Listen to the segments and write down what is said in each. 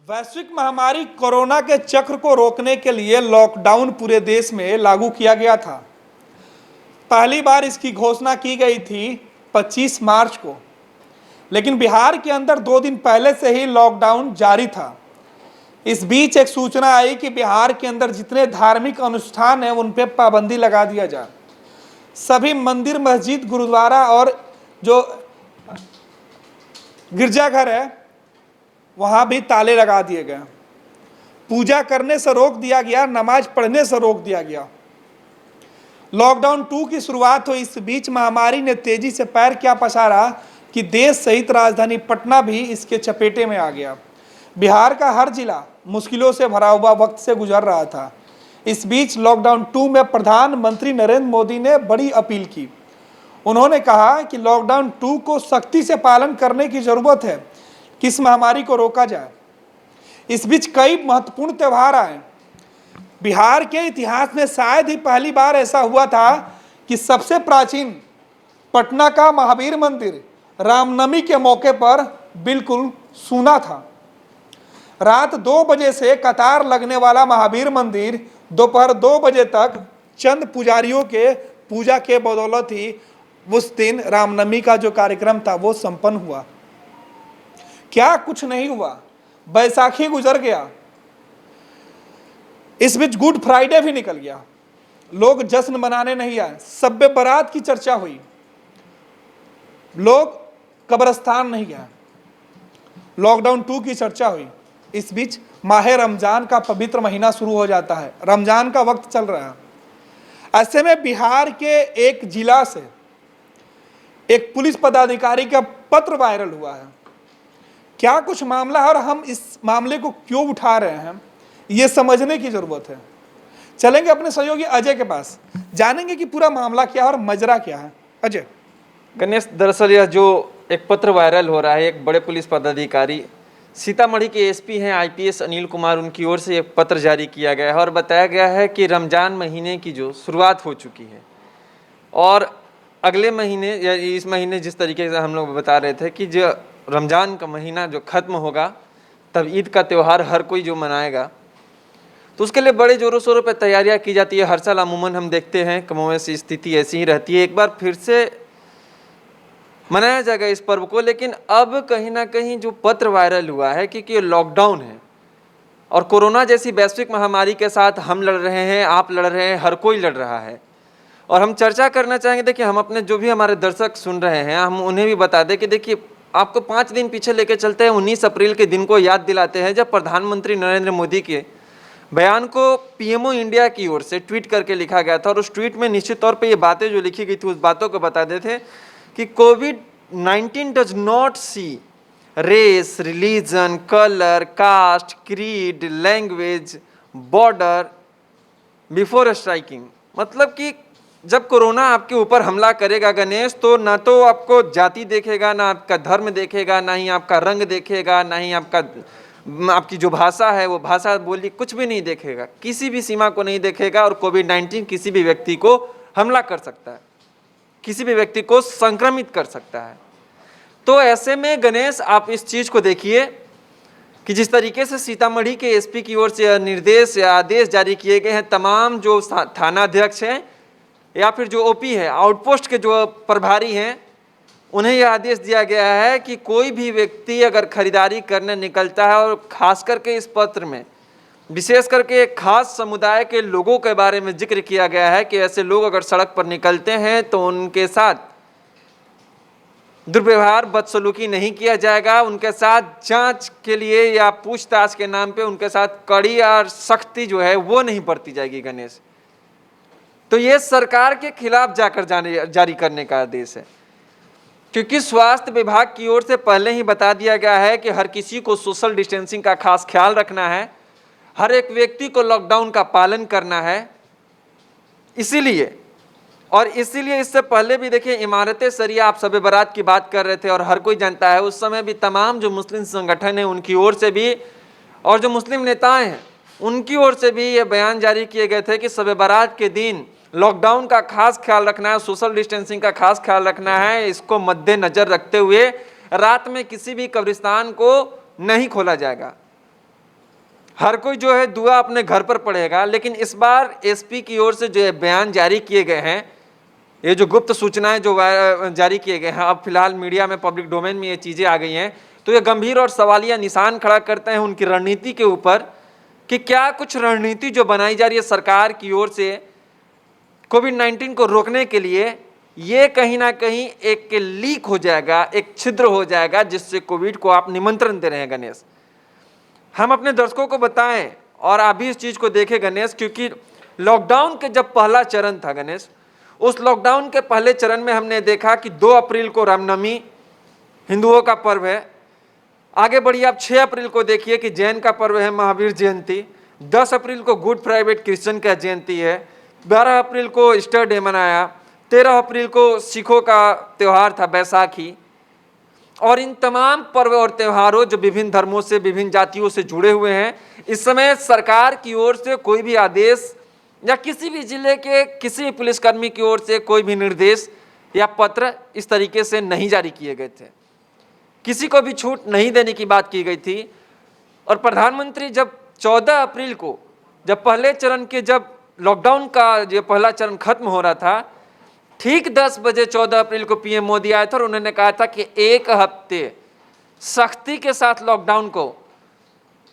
वैश्विक महामारी कोरोना के चक्र को रोकने के लिए लॉकडाउन पूरे देश में लागू किया गया था। पहली बार इसकी घोषणा की गई थी 25 मार्च को, लेकिन बिहार के अंदर 2 दिन पहले से ही लॉकडाउन जारी था। इस बीच एक सूचना आई कि बिहार के अंदर जितने धार्मिक अनुष्ठान हैं उन पर पाबंदी लगा दिया जाए। सभी मंदिर, मस्जिद, गुरुद्वारा और जो गिरजाघर है वहां भी ताले लगा दिए गए। पूजा करने से रोक दिया गया, नमाज पढ़ने से रोक दिया गया। लॉकडाउन 2 की शुरुआत हुई। इस बीच महामारी ने तेजी से पैर क्या पसारा कि देश सहित राजधानी पटना भी इसके चपेटे में आ गया। बिहार का हर जिला मुश्किलों से भरा हुआ वक्त से गुजर रहा था। इस बीच लॉकडाउन 2 में प्रधानमंत्री नरेंद्र मोदी ने बड़ी अपील की। उन्होंने कहा कि लॉकडाउन 2 को सख्ती से पालन करने की जरूरत है कि इस महामारी को रोका जाए। इस बीच कई महत्वपूर्ण त्योहार आए। बिहार के इतिहास में शायद ही पहली बार ऐसा हुआ था कि सबसे प्राचीन पटना का महावीर मंदिर रामनवमी के मौके पर बिल्कुल सूना था। रात 2 बजे से कतार लगने वाला महावीर मंदिर दोपहर 2 बजे तक चंद पुजारियों के पूजा के बदौलत ही उस दिन रामनवमी का जो कार्यक्रम था वो संपन्न हुआ। क्या कुछ नहीं हुआ। बैसाखी गुजर गया। इस बीच गुड फ्राइडे भी निकल गया। लोग जश्न मनाने नहीं आए। शब बारात की चर्चा हुई। लोग कब्रिस्तान नहीं गए। लॉकडाउन 2 की चर्चा हुई। इस बीच माह रमजान का पवित्र महीना शुरू हो जाता है। रमजान का वक्त चल रहा है। ऐसे में बिहार के एक जिला से एक पुलिस पदाधिकारी का पत्र वायरल हुआ है। क्या कुछ मामला है और हम इस मामले को क्यों उठा रहे हैं, ये समझने की जरूरत है। चलेंगे अपने सहयोगी अजय के पास, जानेंगे कि पूरा मामला क्या है और मजरा क्या है। अजय। गणेश, दरअसल यह जो एक पत्र वायरल हो रहा है, एक बड़े पुलिस पदाधिकारी सीतामढ़ी के एसपी हैं आईपीएस अनिल कुमार, उनकी ओर से एक पत्र जारी किया गया है और बताया गया है कि रमजान महीने की जो शुरुआत हो चुकी है और अगले महीने या इस महीने जिस तरीके से हम लोग बता रहे थे कि जो रमज़ान का महीना जो ख़त्म होगा तब ईद का त्यौहार हर कोई जो मनाएगा, तो उसके लिए बड़े ज़ोरों शोरों पर तैयारियां की जाती है। हर साल अमूमन हम देखते हैं कमोवेश स्थिति ऐसी ही रहती है। एक बार फिर से मनाया जाएगा इस पर्व को, लेकिन अब कहीं ना कहीं जो पत्र वायरल हुआ है क्योंकि ये लॉकडाउन है और कोरोना जैसी वैश्विक महामारी के साथ हम लड़ रहे हैं, आप लड़ रहे हैं, हर कोई लड़ रहा है। और हम चर्चा करना चाहेंगे, देखिए हम अपने जो भी हमारे दर्शक सुन रहे हैं हम उन्हें भी बता दें कि देखिए आपको 5 दिन पीछे लेके चलते हैं। 19 अप्रैल के दिन को याद दिलाते हैं जब प्रधानमंत्री नरेंद्र मोदी के बयान को पीएमओ इंडिया की ओर से ट्वीट करके लिखा गया था और उस ट्वीट में निश्चित तौर पे ये बातें जो लिखी गई थी उस बातों को बता देते कि कोविड-19 does not see race, religion, colour, caste, creed, language, border before striking. मतलब कि जब कोरोना आपके ऊपर हमला करेगा गणेश, तो ना तो आपको जाति देखेगा, ना आपका धर्म देखेगा, ना ही आपका रंग देखेगा, ना ही आपकी जो भाषा है वो भाषा बोली कुछ भी नहीं देखेगा, किसी भी सीमा को नहीं देखेगा। और कोविड-19 किसी भी व्यक्ति को हमला कर सकता है, किसी भी व्यक्ति को संक्रमित कर सकता है। तो ऐसे में गणेश आप इस चीज़ को देखिए कि जिस तरीके से सीतामढ़ी के एसपी की ओर से निर्देश या आदेश जारी किए गए हैं, तमाम जो थाना अध्यक्ष हैं या फिर जो ओपी है, आउटपोस्ट के जो प्रभारी हैं, उन्हें यह आदेश दिया गया है कि कोई भी व्यक्ति अगर खरीदारी करने निकलता है, और खास करके इस पत्र में विशेष करके एक खास समुदाय के लोगों के बारे में जिक्र किया गया है कि ऐसे लोग अगर सड़क पर निकलते हैं तो उनके साथ दुर्व्यवहार, बदसलूकी नहीं किया जाएगा। उनके साथ जांच के लिए या पूछताछ के नाम पे उनके साथ कड़ी और सख्ती जो है वो नहीं बरती जाएगी गणेश। तो ये सरकार के खिलाफ जाकर जारी करने का आदेश है, क्योंकि स्वास्थ्य विभाग की ओर से पहले ही बता दिया गया है कि हर किसी को सोशल डिस्टेंसिंग का खास ख्याल रखना है, हर एक व्यक्ति को लॉकडाउन का पालन करना है। इसीलिए इससे पहले भी देखिए इमारतें सरिया, आप शब बारात की बात कर रहे थे और हर कोई जानता है उस समय भी तमाम जो मुस्लिम संगठन है उनकी ओर से भी और जो मुस्लिम नेताएं हैं उनकी ओर से भी ये बयान जारी किए गए थे कि शब बारात के दिन लॉकडाउन का खास ख्याल रखना है, सोशल डिस्टेंसिंग का खास ख्याल रखना है। इसको मद्देनजर रखते हुए रात में किसी भी कब्रिस्तान को नहीं खोला जाएगा। हर कोई जो है दुआ अपने घर पर पड़ेगा, लेकिन इस बार एसपी की ओर से जो है बयान जारी किए गए हैं, ये जो गुप्त सूचनाएं जो जारी किए गए हैं, अब फिलहाल मीडिया में, पब्लिक डोमेन में ये चीज़ें आ गई हैं, तो ये गंभीर और सवालिया निशान खड़ा करते हैं उनकी रणनीति के ऊपर कि क्या कुछ रणनीति जो बनाई जा रही है सरकार की ओर से कोविड-19 को रोकने के लिए, ये कहीं ना कहीं एक लीक हो जाएगा, एक छिद्र हो जाएगा, जिससे कोविड को आप निमंत्रण दे रहे हैं गणेश। हम अपने दर्शकों को बताएं और आप भी इस चीज़ को देखें गणेश, क्योंकि लॉकडाउन के जब पहला चरण था गणेश, उस लॉकडाउन के पहले चरण में हमने देखा कि 2 अप्रैल को रामनवमी हिंदुओं का पर्व है। आगे बढ़िए आप 6 अप्रैल को देखिए कि जैन का पर्व है महावीर जयंती, 10 अप्रैल को गुड फ्राइडे क्रिश्चियन का जयंती है, 12 अप्रैल को ईस्टर डे मनाया, 13 अप्रैल को सिखों का त्यौहार था बैसाखी। और इन तमाम पर्व और त्योहारों जो विभिन्न धर्मों से, विभिन्न जातियों से जुड़े हुए हैं, इस समय सरकार की ओर से कोई भी आदेश या किसी भी जिले के किसी भी पुलिसकर्मी की ओर से कोई भी निर्देश या पत्र इस तरीके से नहीं जारी किए गए थे। किसी को भी छूट नहीं देने की बात की गई थी। और प्रधानमंत्री जब 14 अप्रैल को, जब पहले चरण के, जब लॉकडाउन का जो पहला चरण खत्म हो रहा था, ठीक 10 बजे 14 अप्रैल को पीएम मोदी आए थे और उन्होंने कहा था कि 1 हफ्ते सख्ती के साथ लॉकडाउन को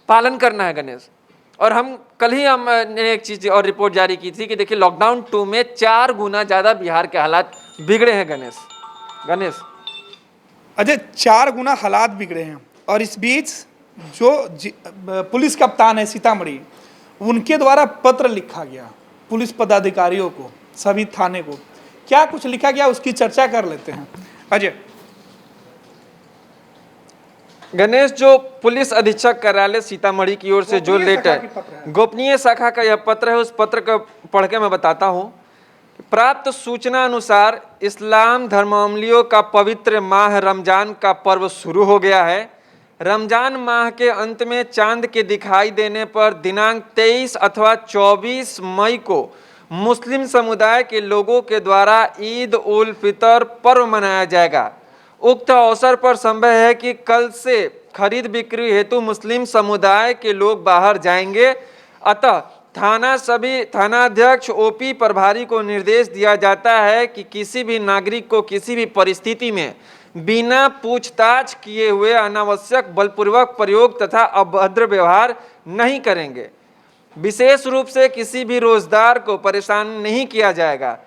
पालन करना है गणेश। और हम कल ही हमने एक चीज़ और रिपोर्ट जारी की थी कि देखिए लॉकडाउन 2 में 4 गुना ज़्यादा बिहार के हालात बिगड़े हैं गणेश। अजय, 4 गुना हालात बिगड़े हैं। और इस बीच जो पुलिस कप्तान है सीतामढ़ी, उनके द्वारा पत्र लिखा गया पुलिस पदाधिकारियों को, सभी थाने को, क्या कुछ लिखा गया उसकी चर्चा कर लेते हैं। अजय। गणेश, जो पुलिस अधीक्षक कार्यालय सीतामढ़ी की ओर से जो लेटर, गोपनीय शाखा का यह पत्र है, उस पत्र को पढ़ के मैं बताता हूँ। प्राप्त सूचना अनुसार इस्लाम धर्मावलंबियों का पवित्र माह रमजान का पर्व शुरू हो गया है। रमजान माह के अंत में चांद के दिखाई देने पर दिनांक 23 अथवा 24 मई को मुस्लिम समुदाय के लोगों के द्वारा ईद उल फितर पर्व मनाया जाएगा। उक्त अवसर पर संभव है कि कल से खरीद बिक्री हेतु मुस्लिम समुदाय के लोग बाहर जाएंगे। अतः थानाध्यक्ष ओपी प्रभारी को निर्देश दिया जाता है कि किसी भी नागरिक को किसी भी परिस्थिति में बिना पूछताछ किए हुए अनावश्यक बलपूर्वक प्रयोग तथा अभद्र व्यवहार नहीं करेंगे। विशेष रूप से किसी भी रोजगार को परेशान नहीं किया जाएगा।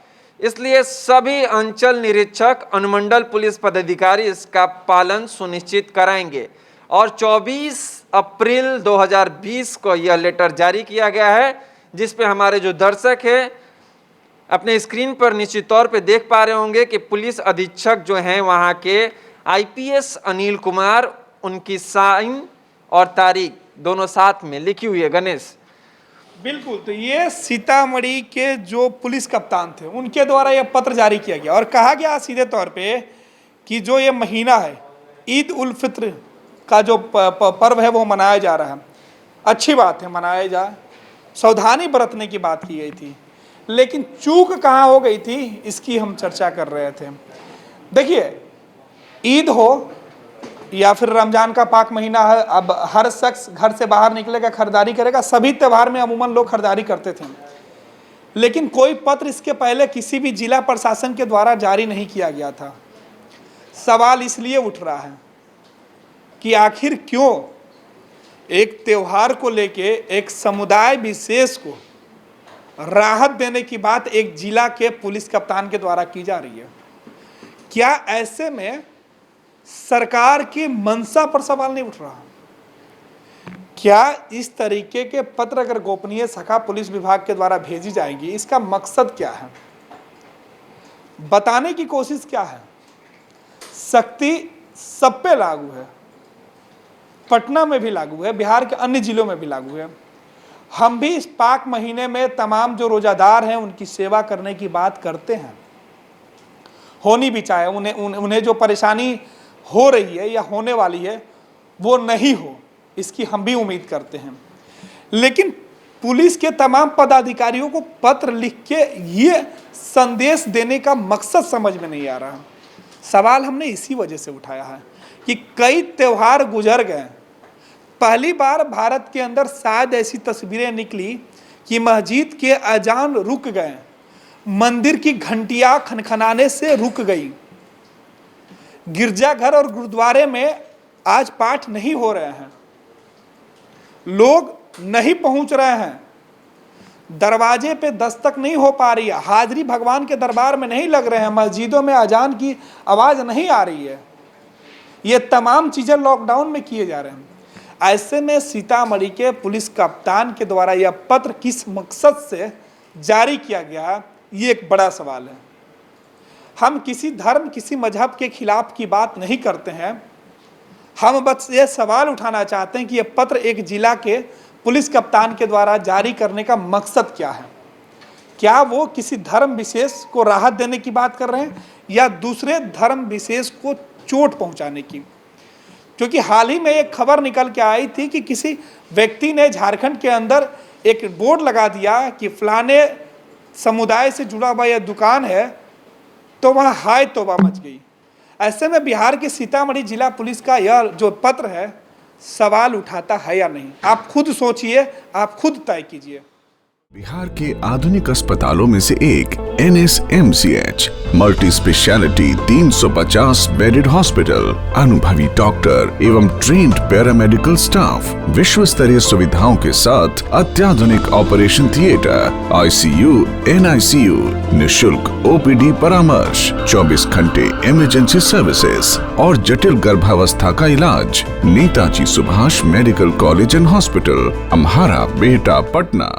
इसलिए सभी अंचल निरीक्षक, अनुमंडल पुलिस पदाधिकारी इसका पालन सुनिश्चित कराएंगे। और 24 अप्रैल 2020 को यह लेटर जारी किया गया है, जिस पे हमारे जो दर्शक हैं अपने स्क्रीन पर निश्चित तौर पे देख पा रहे होंगे कि पुलिस अधीक्षक जो हैं वहाँ के आईपीएस अनिल कुमार, उनकी साइन और तारीख दोनों साथ में लिखी हुई है गणेश। बिल्कुल, तो ये सीतामढ़ी के जो पुलिस कप्तान थे उनके द्वारा यह पत्र जारी किया गया और कहा गया सीधे तौर पे कि जो ये महीना है ईद उल फित्र का जो पर्व है वो मनाया जा रहा है। अच्छी बात है, मनाया जाए, सावधानी बरतने की बात की गई थी, लेकिन चूक कहाँ हो गई थी इसकी हम चर्चा कर रहे थे। देखिए, ईद हो या फिर रमजान का पाक महीना है, अब हर शख्स घर से बाहर निकलेगा, खरीदारी करेगा। सभी त्यौहार में अमूमन लोग खरीदारी करते थे, लेकिन कोई पत्र इसके पहले किसी भी जिला प्रशासन के द्वारा जारी नहीं किया गया था। सवाल इसलिए उठ रहा है कि आखिर क्यों एक त्यौहार को लेके एक समुदाय विशेष को राहत देने की बात एक जिला के पुलिस कप्तान के द्वारा की जा रही है। क्या ऐसे में सरकार की मंशा पर सवाल नहीं उठ रहा? क्या इस तरीके के पत्र अगर गोपनीय शाखा पुलिस विभाग के द्वारा भेजी जाएंगी, इसका मकसद क्या है? बताने की कोशिश क्या है? सख्ती सब पे लागू है, पटना में भी लागू है, बिहार के अन्य जिलों में भी लागू है। हम भी इस पाक महीने में तमाम जो रोजादार हैं उनकी सेवा करने की बात करते हैं, होनी भी चाहे, उन्हें जो परेशानी हो रही है या होने वाली है वो नहीं हो, इसकी हम भी उम्मीद करते हैं। लेकिन पुलिस के तमाम पदाधिकारियों को पत्र लिख के ये संदेश देने का मकसद समझ में नहीं आ रहा। सवाल हमने इसी वजह से उठाया है कि कई त्यौहार गुजर गए, पहली बार भारत के अंदर शायद ऐसी तस्वीरें निकली कि मस्जिद के अजान रुक गए, मंदिर की घंटियां खनखनाने से रुक गई, गिरजाघर और गुरुद्वारे में आज पाठ नहीं हो रहे हैं, लोग नहीं पहुंच रहे हैं, दरवाजे पे दस्तक नहीं हो पा रही है, हाजिरी भगवान के दरबार में नहीं लग रहे हैं, मस्जिदों में अजान की आवाज़ नहीं आ रही है। ये तमाम चीज़ें लॉकडाउन में किए जा रहे हैं। ऐसे में सीतामढ़ी के पुलिस कप्तान के द्वारा यह पत्र किस मकसद से जारी किया गया, ये एक बड़ा सवाल है। हम किसी धर्म, किसी मजहब के खिलाफ की बात नहीं करते हैं, हम बस ये सवाल उठाना चाहते हैं कि यह पत्र एक जिला के पुलिस कप्तान के द्वारा जारी करने का मकसद क्या है। क्या वो किसी धर्म विशेष को राहत देने की बात कर रहे हैं या दूसरे धर्म विशेष को चोट पहुंचाने की? क्योंकि हाल ही में एक खबर निकल के आई थी कि किसी व्यक्ति ने झारखंड के अंदर एक बोर्ड लगा दिया कि फलाने समुदाय से जुड़ा हुआ यह दुकान है, तो वहाँ हाय तौबा मच गई। ऐसे में बिहार के सीतामढ़ी जिला पुलिस का यह जो पत्र है सवाल उठाता है या नहीं? आप खुद सोचिए, आप खुद तय कीजिए। बिहार के आधुनिक अस्पतालों में से एक NSMCH multi speciality 350 bedded hospital, अनुभवी डॉक्टर एवं ट्रेन्ड पैरामेडिकल स्टाफ, विश्व स्तरीय सुविधाओं के साथ अत्याधुनिक ऑपरेशन थिएटर, ICU, NICU, निशुल्क OPD परामर्श, 24 घंटे इमरजेंसी सर्विसेज और जटिल गर्भावस्था का इलाज। Netaji Subhash medical college and hospital, Amhara, Bihta, Patna.